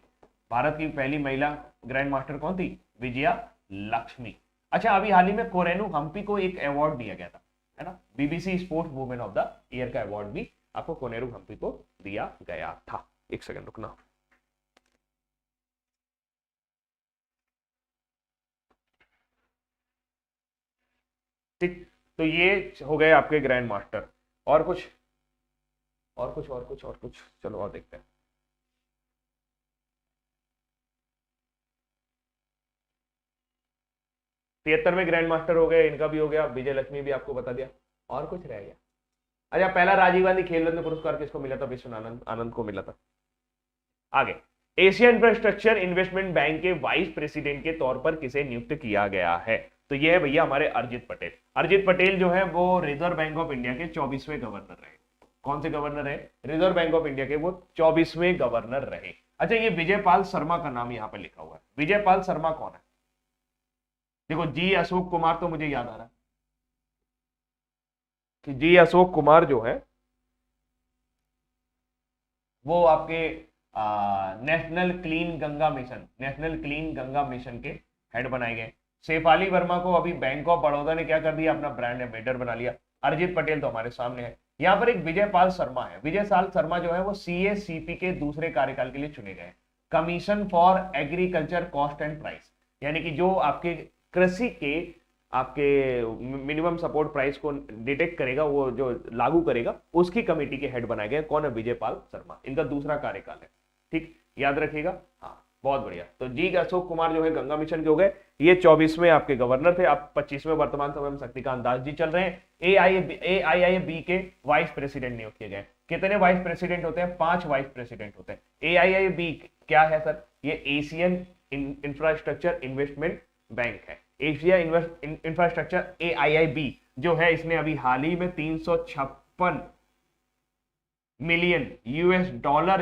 भारत की पहली महिला ग्रैंड मास्टर कौन थी? विजया लक्ष्मी। अच्छा, अभी हाल ही में कोरेनू हम्पी को एक अवार्ड दिया गया था, है ना, BBC sports women of the year का अवार्ड भी आपको कोनेरू हम्पी को दिया गया था। एक सेकंड रुकना। ठीक, तो ये हो गए आपके ग्रैंड मास्टर। और कुछ और कुछ और कुछ और कुछ चलो और देखते हैं। 73वें ग्रैंड मास्टर हो गए, इनका भी हो गया, विजय लक्ष्मी भी आपको बता दिया। और कुछ रह गया? अच्छा, पहला राजीव गांधी खेल रत्न पुरस्कार किसको मिला था? विश्वनाथन आनंद को मिला था। आगे, एशिया इंफ्रास्ट्रक्चर इन्वेस्टमेंट बैंक के वाइस प्रेसिडेंट के तौर पर किसे नियुक्त किया गया है? तो ये है भैया हमारे अरिजीत पटेल। अरिजीत पटेल जो है वो रिजर्व बैंक ऑफ इंडिया के 24वें गवर्नर रहे। कौन से गवर्नर है? रिजर्व बैंक ऑफ इंडिया के वो 24वें गवर्नर रहे। अच्छा, ये विजयपाल शर्मा का नाम यहाँ पे लिखा हुआ है। विजयपाल शर्मा कौन है? देखो, जी अशोक कुमार तो मुझे याद आ रहा है कि जी अशोक कुमार जो है वो आपके national clean Ganga mission, national clean Ganga mission के हेड बनाए गए। शेफाली वर्मा को अभी बैंक ऑफ बड़ौदा ने क्या कर दिया? अपना ब्रांड एम्बेसडर बना लिया। अरिजीत पटेल तो हमारे सामने है। यहाँ पर एक विजयपाल शर्मा है। विजयपाल शर्मा जो है वो CACP के दूसरे कार्यकाल के लिए चुने गए। Commission for agriculture cost and price, यानी कि जो आपके कृषि के आपके मिनिमम सपोर्ट प्राइस को डिटेक्ट करेगा, वो जो लागू करेगा, उसकी कमेटी के हेड बनाए गए। कौन है? विजयपाल शर्मा। इनका दूसरा कार्यकाल है, ठीक, याद रखिएगा। हाँ, बहुत बढ़िया। तो जी अशोक कुमार जो है गंगा मिशन के हो गए, ये 24वें आपके गवर्नर थे। अब 25वें वर्तमान समय में शक्तिकांत दास जी चल रहे हैं। AIIB के वाइस प्रेसिडेंट नियुक्त किए गए। कितने वाइस प्रेसिडेंट होते हैं? 5 वाइस प्रेसिडेंट होते हैं। AIIB क्या है सर? ये एशियन इंफ्रास्ट्रक्चर इन्वेस्टमेंट बैंक है। एशिया इंफ्रास्ट्रक्चर AIIB जो है, इसने अभी हाल ही में 356 मिलियन $US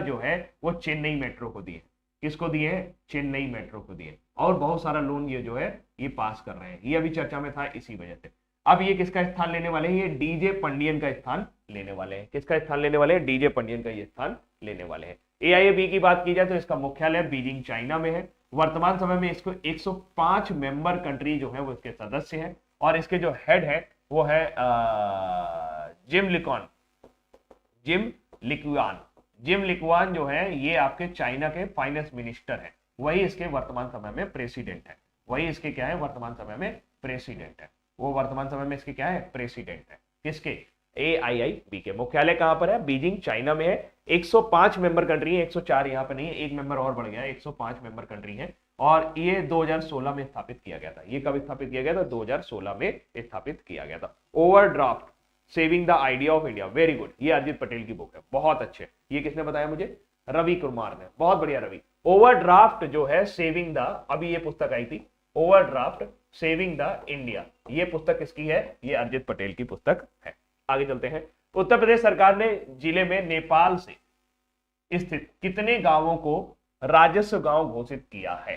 जो है वो चेन्नई मेट्रो को दिए। किसको दिए? चेन्नई मेट्रो को दिए। और बहुत सारा लोन ये जो है ये पास कर रहे हैं। ये अभी चर्चा में था इसी वजह से। अब ये किसका स्थान लेने वाले हैं? ये डीजे पंडियन का स्थान लेने वाले हैं। किसका स्थान लेने वाले हैं? डीजे पंडियन का ये स्थान लेने वाले हैं। AIIB की बात की जाए तो इसका मुख्यालय बीजिंग चाइना में है। वर्तमान समय में इसको 105 मेंबर कंट्री जो है वो इसके सदस्य हैं। और इसके जो हेड है वो है जिम लिक्वान जो है ये आपके चाइना के फाइनेंस मिनिस्टर है। वही इसके वर्तमान समय में प्रेसिडेंट है। वही इसके क्या है? वर्तमान समय में प्रेसिडेंट है। वो वर्तमान समय में इसके क्या है? प्रेसिडेंट है। किसके? AIIB के। मुख्यालय कहां पर है? बीजिंग चाइना में है। 105 मेंबर कंट्री है, 104 यहाँ पे नहीं है, एक मेंबर और बढ़ गया है, 105 मेंबर कंट्री है। और ये 2016 में स्थापित किया गया था। ये कब स्थापित किया गया था? 2016 में स्थापित किया गया था। Overdraft saving the idea of India, very good. ये अरिजीत पटेल की बुक है, बहुत अच्छे। ये किसने बताया मुझे? रवि कुमार ने, बहुत बढ़िया रवि। ओवरड्राफ्ट जो है सेविंग द, अभी ये पुस्तक आई थी, ओवरड्राफ्ट सेविंग द इंडिया, ये पुस्तक किसकी है? ये अरजित पटेल की पुस्तक है। आगे चलते हैं। उत्तर प्रदेश सरकार ने जिले में नेपाल से स्थित कितने गांवों को राजस्व गांव घोषित किया है?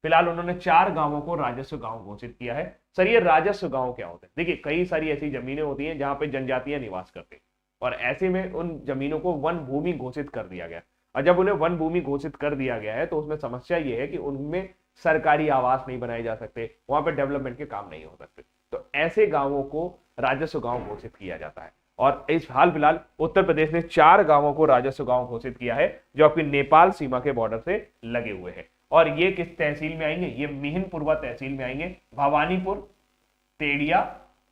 फिलहाल उन्होंने 4 गांवों को राजस्व गांव घोषित किया है। सर ये राजस्व गांव क्या होते हैं? देखिए कई सारी ऐसी जमीनें होती हैं जहां पे जनजातियां निवास करते हैं, और ऐसे में उन जमीनों को वन भूमि घोषित कर दिया गया। और जब उन्हें वन भूमि घोषित कर दिया गया है तो उसमें समस्या ये है कि उनमें सरकारी आवास नहीं बनाए जा सकते, वहां पे डेवलपमेंट के काम नहीं हो सकते, तो ऐसे गांवों को राजस्व गांव घोषित किया जाता है। और इस हाल फिलहाल उत्तर प्रदेश ने 4 गांवों को राजस्व गांव घोषित किया है जो आपकी नेपाल सीमा के बॉर्डर से लगे हुए हैं। और ये किस तहसील में आएंगे? ये मिहिनपुरवा तहसील में आएंगे। भवानीपुर, तेड़िया,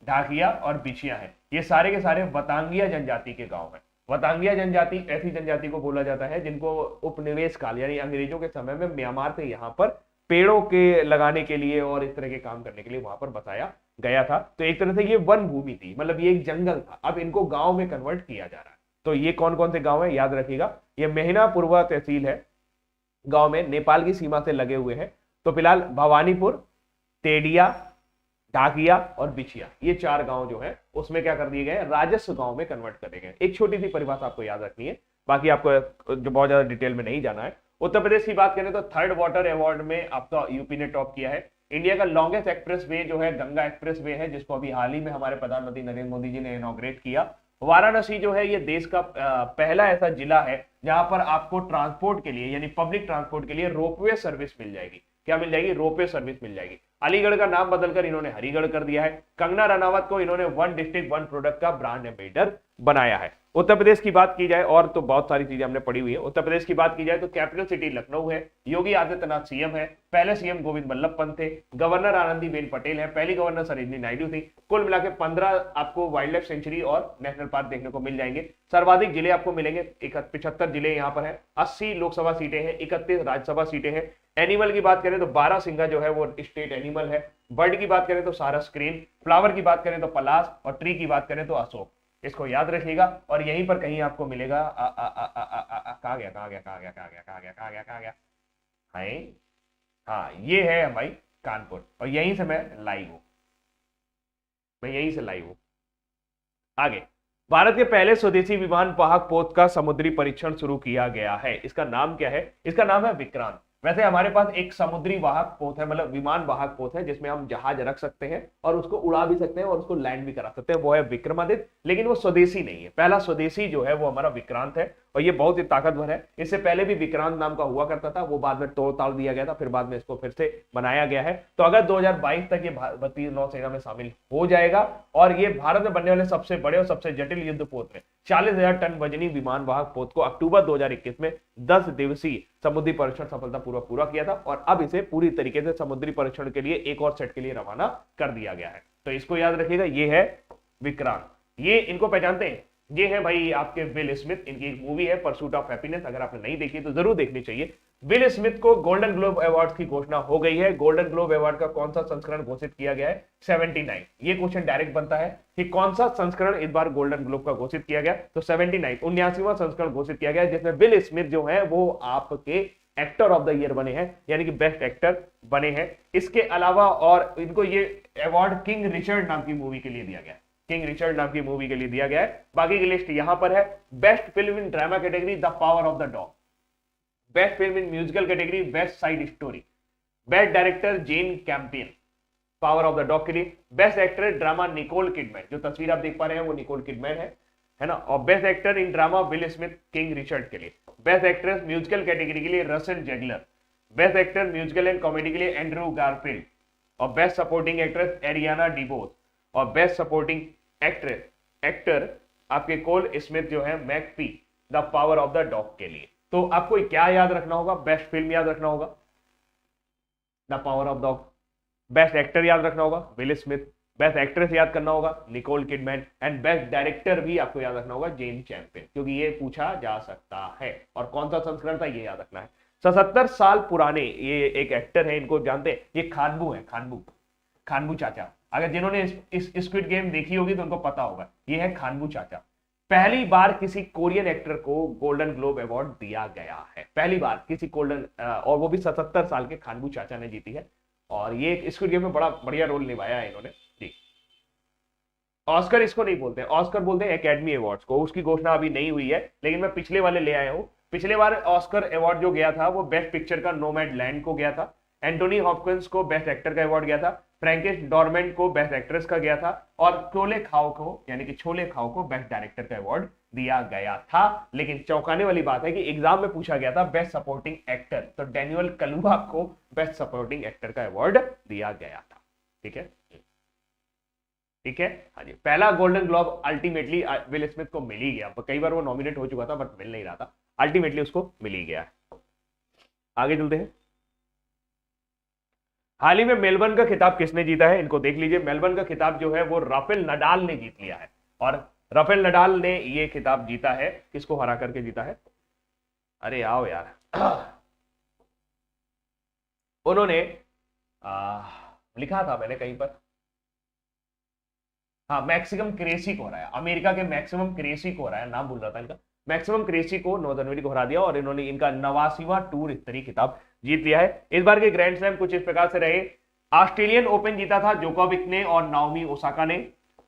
ढाकिया और बिछिया है, ये सारे के सारे वतांगिया जनजाति के गांव हैं। वतांगिया जनजाति ऐसी जनजाति को बोला जाता है जिनको उपनिवेश काल यानी अंग्रेजों के समय में म्यांमार से यहाँ पर पेड़ों के लगाने के लिए और इस तरह के काम करने के लिए वहां पर बसाया गया था। तो एक तरह से ये वन भूमि थी, मतलब ये एक जंगल था, अब इनको गांव में कन्वर्ट किया जा रहा है। तो ये कौन कौन से गांव है याद रखिएगा, ये मेहनापुरवा तहसील है, गांव में नेपाल की सीमा से लगे हुए हैं। तो फिलहाल भवानीपुर, तेड़िया, ढाकिया और बिछिया, ये 4 गांव जो है उसमें क्या कर दिए गए? राजस्व गांव में कन्वर्ट कर दिए गए। एक छोटी सी परिभाषा आपको याद रखनी है, बाकी आपको जो बहुत ज्यादा डिटेल में नहीं जाना है। उत्तर प्रदेश की बात करें तो 3rd वाटर अवार्ड में आपका यूपी ने टॉप किया है। इंडिया का लॉन्गेस्ट एक्सप्रेस वे जो है गंगा एक्सप्रेस वे है, जिसको अभी हाल ही में हमारे प्रधानमंत्री नरेंद्र मोदी जी ने इनॉग्रेट किया। वाराणसी जो है ये देश का पहला ऐसा जिला है जहां पर आपको ट्रांसपोर्ट के लिए यानी पब्लिक ट्रांसपोर्ट के लिए रोपवे सर्विस मिल जाएगी। क्या मिल जाएगी? रोपवे सर्विस मिल जाएगी। अलीगढ़ का नाम बदलकर इन्होंने हरिगढ़ कर दिया है। कंगना रनावत को इन्होंने 1 डिस्ट्रिक्ट 1 प्रोडक्ट का ब्रांड एम्बेसडर बनाया है। उत्तर प्रदेश की बात की जाए, और तो बहुत सारी चीजें हमने पढ़ी हुई है। उत्तर प्रदेश की बात की जाए तो कैपिटल सिटी लखनऊ है, योगी आदित्यनाथ सीएम है, पहले सीएम गोविंद बल्लभ पंत थे, गवर्नर आनंदीबेन पटेल है, पहली गवर्नर सरोजिनी नायडू थी। कुल मिलाकर 15 आपको वाइल्ड लाइफ सेंचुरी और नेशनल पार्क देखने को मिल जाएंगे। सर्वाधिक जिले आपको मिलेंगे, 75 जिले यहाँ पर है, 80 लोकसभा सीटें हैं, 31 राज्यसभा सीटें हैं। एनिमल की बात करें तो 12 सिंगा जो है वो स्टेट एनिमल है। बर्ड की बात करें तो सारस क्रेन, फ्लावर की बात करें तो पलाश, और ट्री की बात करें तो अशोक। इसको याद रखिएगा। और यहीं पर कहीं आपको मिलेगा कहा गया कहा गया कहा गया कहा गया कहा गया कहा गया कहा गया है, हाँ ये है भाई कानपुर, और यहीं से मैं लाइव हूं, मैं यहीं से लाइव हूं। आगे, भारत के पहले स्वदेशी विमान वाहक पोत का समुद्री परीक्षण शुरू किया गया है। इसका नाम क्या है? इसका नाम है विक्रांत। वैसे हमारे पास एक समुद्री वाहक पोत है, मतलब विमान वाहक पोत है, जिसमें हम जहाज रख सकते हैं और उसको उड़ा भी सकते हैं और उसको लैंड भी करा सकते हैं, वो है विक्रमादित्य। लेकिन वो स्वदेशी नहीं है, पहला स्वदेशी जो है वो हमारा विक्रांत है, और ये बहुत ही ताकतवर है। इससे पहले भी विक्रांत नाम का हुआ करता था, वो बाद में तोड़ ताड़ दिया गया था, फिर बाद में इसको फिर से बनाया गया है। तो अगर 2022 तक ये भारतीय नौसेना में शामिल हो जाएगा, और ये भारत में बनने वाले सबसे बड़े और सबसे जटिल युद्ध पोत में 40,000 टन वजनी विमान वाहक पोत को अक्टूबर 2021 में 10 दिवसीय समुद्री परीक्षण सफलतापूर्वक पूरा किया था, और अब इसे पूरी तरीके से समुद्री परीक्षण के लिए एक और सेट के लिए रवाना कर दिया गया है। तो इसको याद रखिएगा, ये है विक्रांत। ये इनको पहचानते हैं, ये है भाई आपके विल स्मिथ, इनकी एक मूवी है परसूट ऑफ हैप्पीनेस, अगर आपने नहीं देखी तो जरूर देखनी चाहिए। विल स्मिथ को गोल्डन ग्लोब अवार्ड की घोषणा हो गई है। गोल्डन ग्लोब अवार्ड का कौन सा संस्करण घोषित किया गया है? 79। ये क्वेश्चन डायरेक्ट बनता है कि कौन सा संस्करण इस बार गोल्डन ग्लोब का घोषित किया गया? तो 79 79वां संस्करण घोषित किया गया, जिसमें विल स्मिथ जो है वो आपके एक्टर ऑफ द ईयर बने हैं, यानी कि बेस्ट एक्टर बने हैं। इसके अलावा और इनको ये अवार्ड किंग रिचर्ड नाम की मूवी के लिए दिया गया है, किंग रिचर्ड नाम की मूवी के लिए दिया गया है। बाकी की लिस्ट यहां पर है। Best film in drama category the power of the dog, best film in musical category best side story, best director Jane Campion power of the dog के लिए, best actor drama Nicole Kidman, जो तस्वीर आप देख पा रहे हैं वो निकोल किडमैन है ना, और best actor in drama Will Smith King Richard के लिए, बेस्ट एक्ट्रेस म्यूजिकल कैटेगरी के लिए Rachel Zegler, best actor musical and comedy के लिए एंड्रू गारफील्ड, और best supporting actress Ariana DeBose, और बेस्ट सपोर्टिंग एक्टर आपके कोल स्मिथ जो है McPhee the power of the dog के लिए। तो आपको क्या याद रखना होगा? बेस्ट फिल्म याद रखना होगा the power of dog, best actor याद रखना होगा विल स्मिथ, बेस्ट एक्ट्रेस याद करना होगा Nicole Kidman, and best director भी आपको याद रखना होगा जेन चैंपियन, क्योंकि ये पूछा जा सकता है। और कौन सा संस्करण था ये याद रखना है। 77 साल पुराने ये एक एक्टर है, इनको जानते हैं, ये खानबू है, खानबू चाचा। अगर जिन्होंने इस स्क्विड गेम देखी होगी तो उनको पता होगा, ये है खानबू चाचा। पहली बार किसी कोरियन एक्टर को गोल्डन ग्लोब अवार्ड दिया गया है, पहली बार किसी गोल्डन, और वो भी 77 साल के खानबू चाचा ने जीती है। और ये स्क्विड गेम में बड़ा बढ़िया रोल निभाया है इन्होंने जी। ऑस्कर इसको नहीं बोलते, ऑस्कर बोलते हैं एकेडमी अवार्ड्स को। उसकी घोषणा अभी नहीं हुई है, लेकिन मैं पिछले वाले ले आया हूं। पिछले बार ऑस्कर अवार्ड जो गया था वो बेस्ट पिक्चर का नोमैडलैंड को गया था, एंटोनी हॉपकिंस को बेस्ट एक्टर का अवार्ड गया था, फ्रैंकिश डॉर्मेंट को बेस्ट एक्ट्रेस का गया था, और शोले खाओ को यानी कि छोले खाओ को बेस्ट डायरेक्टर का अवार्ड दिया गया था। लेकिन चौंकाने वाली बात है कि एग्जाम में पूछा गया था बेस्ट सपोर्टिंग एक्टर, तो डैनियल कलुआ को बेस्ट सपोर्टिंग एक्टर का अवार्ड दिया गया था। ठीक है, ठीक है, हाँ जी। पहला golden globe ultimately will Smith को मिल ही गया, कई बार वो नॉमिनेट हो चुका था बट मिल नहीं रहा था, अल्टीमेटली उसको मिल ही गया। आगे चलते हैं। हाल ही में मेलबर्न का खिताब किसने जीता है, इनको देख लीजिए। मेलबर्न का खिताब जो है वो राफेल नडाल ने जीत लिया है, और राफेल नडाल ने ये खिताब जीता है, किसको हरा करके जीता है, अरे आओ यार उन्होंने लिखा था मैंने कहीं पर, हाँ मैक्सिमम क्रेसी को हराया, अमेरिका के मैक्सिमम क्रेसी को हराया, नाम भूल रहा था इनका, मैक्सिमम क्रेसी को 9 जनवरी को हरा दिया, और इन्होंने इनका 89वां टूर स्तरीय खिताब जीत लिया है। इस बार के ग्रैंड स्लैम कुछ इस प्रकार से रहे। ऑस्ट्रेलियन ओपन जीता था जोकोविक ने और नाओमी ओसाका ने,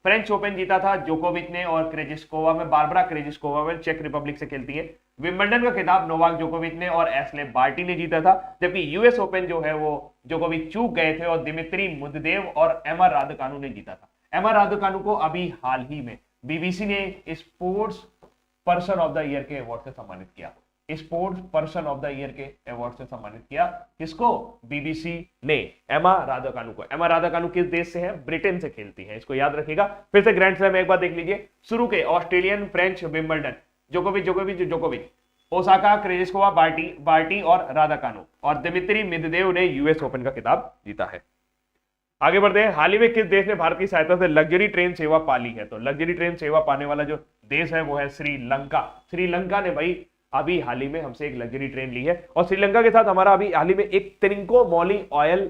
फ्रेंच ओपन जीता था जोकोविक ने और क्रेजिस्कोवा में, बारबरा क्रेजिस्कोवा में, चेक रिपब्लिक से खेलती है। विंबलडन का खिताब नोवाक जोकोविक ने और एस्ले बार्टी ने जीता था, जबकि यूएस ओपन जो है वो जोकोविक चूक गए थे और दिमित्री मुददेव और एमा रादकानु ने जीता था। एमा रादकानु को अभी हाल ही में बीबीसी ने sports person of the year के अवार्ड से सम्मानित किया, sports person of the year के अवार्ड से सम्मानित किया। किसको, बीबीसी ने एमा रादकानु को। एमा रादकानु किस देश से है, ब्रिटेन से खेलती है, इसको याद रखिएगा। फिर से ग्रैंड स्लैम एक बार देख लीजिए, शुरू के ऑस्ट्रेलियन, फ्रेंच, विंबलडन, जोकोविच, ओसाका, क्रेजिस्कोवा, बार्टी और रादकानु, और दिमित्री मेदवेदेव ने यूएस ओपन का खिताब जीता है। आगे बढ़ते हैं। हाल ही में किस देश ने भारत की सहायता से लग्जरी ट्रेन सेवा पाली है, तो लग्जरी ट्रेन सेवा पाने वाला जो देश है वो है श्रीलंका। श्रीलंका ने भाई अभी हाल ही में हमसे एक लग्जरी ट्रेन ली है, और श्रीलंका के साथ हमारा अभी हाल ही में एक त्रिंकोमोली ऑयल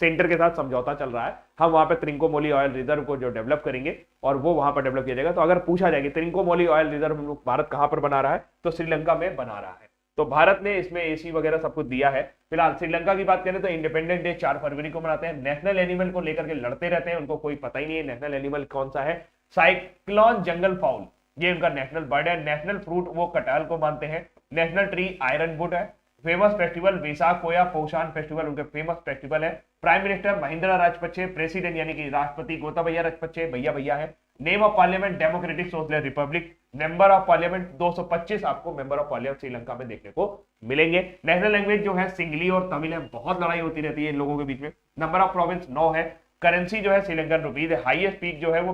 सेंटर के साथ समझौता चल रहा है। हम वहां पे त्रिंकोमोली ऑयल रिजर्व को जो डेवलप करेंगे और वो वहां पर डेवलप किया जाएगा। तो अगर पूछा जाएगा त्रिंकोमोली ऑयल रिजर्व भारत कहां पर बना रहा है, तो श्रीलंका में बना रहा है। तो भारत ने इसमें एसी वगैरह सब कुछ दिया है। फिलहाल श्रीलंका की बात करें तो इंडिपेंडेंस डे 4 फरवरी को मनाते हैं। नेशनल एनिमल को लेकर के लड़ते रहते हैं, उनको कोई पता ही नहीं है नेशनल एनिमल कौन सा है। साइक्लोन जंगल फाउल ये उनका नेशनल बर्ड है। नेशनल फ्रूट वो कटहल को मानते हैं। नेशनल ट्री आयरन वुड है। फेमस फेस्टिवल वेसाक कोया पोशान फेस्टिवल उनके फेमस फेस्टिवल है। Prime minister Mahindra Rajapaksa, president यानी कि राष्ट्रपति गोताबया राजपक्षे भैया भैया है। Name of parliament democratic socialist Republic. Member of parliament 225 आपको मेंबर ऑफ पार्लियामेंट श्रीलंका में देखने को मिलेंगे। नेशनल लैंग्वेज जो है सिंगली और तमिल है, बहुत लड़ाई होती रहती है इन लोगों के बीच में। नंबर ऑफ प्रोविंस 9 है। करेंसी जो है श्रीलंकन रुपीज है। हाईएस्ट पीक जो है वो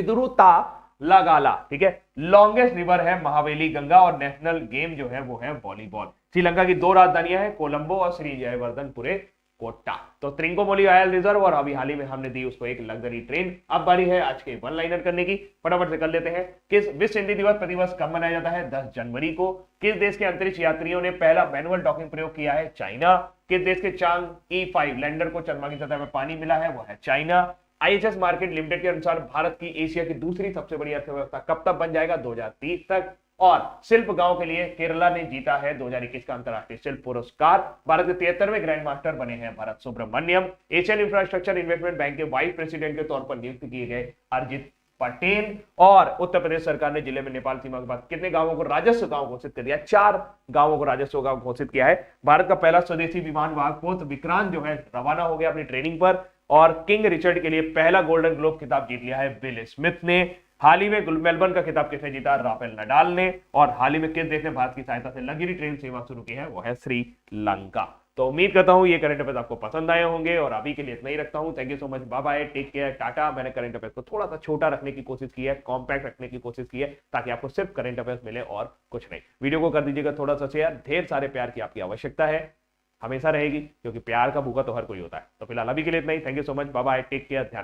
पिदुरुता लगाला, ठीक है। लॉन्गेस्ट रिवर है महावेली गंगा, और नेशनल गेम जो है वो है वॉलीबॉल। श्रीलंका की 2 राजधानियां हैं, कोलंबो और श्री जयवर्धनपुरे कोट्टा। तो त्रिंकोमोली ऑयल रिजर्व, और अभी हाल ही में हमने दी उसको एक लग्जरी ट्रेन। अब बारी है आज के वन लाइनर करने की, फटाफट से कर लेते हैं। किस विश्व हिंदी दिवस प्रतिवर्ष कब मनाया जाता है? 10 जनवरी को। किस देश के अंतरिक्ष यात्रियों ने पहला मैनुअल डॉकिंग प्रयोग किया है? चाइना। किस देश के चांग E5 लैंडर को चंद्रमा की सतह में पानी मिला है? वो है चाइना। IHS मार्केट लिमिटेड के अनुसार भारत की एशिया की दूसरी सबसे बड़ी अर्थव्यवस्था कब तक बन जाएगा? 2030 तक। और शिल्प गांव के लिए केरला ने जीता है 2021 का अंतरराष्ट्रीय शिल्प पुरस्कार। भारत के 73वें ग्रैंड मास्टर बने हैं Bharath Subramaniam. Asian infrastructure investment bank के वाइस प्रेसिडेंट के तौर पर नियुक्त किए गए अरिजीत पटेल। और उत्तर प्रदेश सरकार ने जिले में नेपाल सीमा के बाद कितने गांवों को राजस्व गांव घोषित कर दिया? 4 गांवों को राजस्व गांव घोषित किया है। भारत का पहला स्वदेशी विमान वाहक पोत विक्रांत जो है रवाना हो गया अपनी ट्रेनिंग पर। और किंग रिचर्ड के लिए पहला गोल्डन ग्लोब खिताब जीत लिया है विल स्मिथ ने। हाल ही में मेलबर्न का खिताब किसने जीता? राफेल नडाल ने। और हाल ही में किस देश ने भारत की सहायता से लग्जरी ट्रेन सेवा शुरू की है? वो है श्रीलंका। तो उम्मीद करता हूं ये करंट अफेयर्स आपको पसंद आए होंगे, और अभी के लिए इतना ही रखता हूं। Thank you so much, bye bye, take care, tata. मैंने करंट अफेयर्स को थोड़ा सा छोटा रखने की कोशिश की है, कॉम्पैक्ट रखने की कोशिश की है, ताकि आपको सिर्फ करंट अफेयर्स मिले और कुछ नहीं। वीडियो को कर दीजिएगा थोड़ा सा शेयर, ढेर सारे प्यार की आपकी आवश्यकता है, हमेशा रहेगी, क्योंकि प्यार का भूखा तो हर कोई होता है। तो फिलहाल अभी के लिए इतना ही। Thank you so much, bye bye, take care, ध्यान रखें।